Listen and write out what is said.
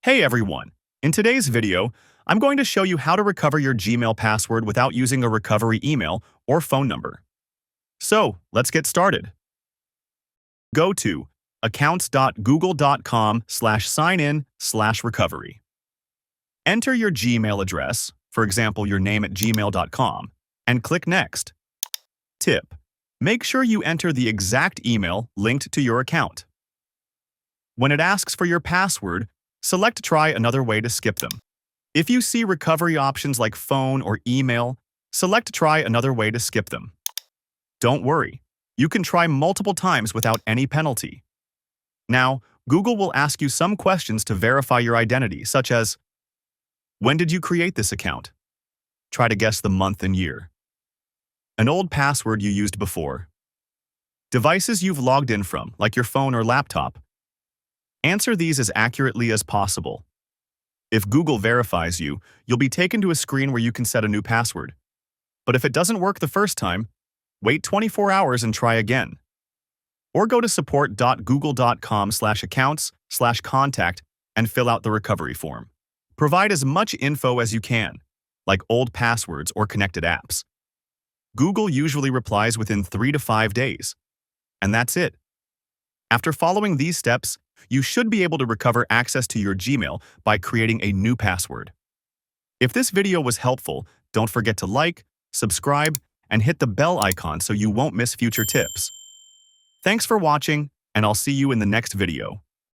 Hey everyone! In today's video, I'm going to show you how to recover your Gmail password without using a recovery email or phone number. So, let's get started. Go to accounts.google.com/signin/recovery. Enter your Gmail address, for example your name at gmail.com, and click Next. Tip: make sure you enter the exact email linked to your account. When it asks for your password, select Try another way to skip them. If you see recovery options like phone or email, select Try another way to skip them. Don't worry, you can try multiple times without any penalty. Now, Google will ask you some questions to verify your identity, such as, when did you create this account? Try to guess the month and year. An old password you used before. Devices you've logged in from, like your phone or laptop. Answer these as accurately as possible. If Google verifies you, you'll be taken to a screen where you can set a new password. But if it doesn't work the first time, wait 24 hours and try again. Or go to support.google.com/accounts/contact and fill out the recovery form. Provide as much info as you can, like old passwords or connected apps. Google usually replies within 3 to 5 days. And that's it. After following these steps, you should be able to recover access to your Gmail by creating a new password. If this video was helpful, don't forget to like, subscribe, and hit the bell icon so you won't miss future tips. Thanks for watching, and I'll see you in the next video.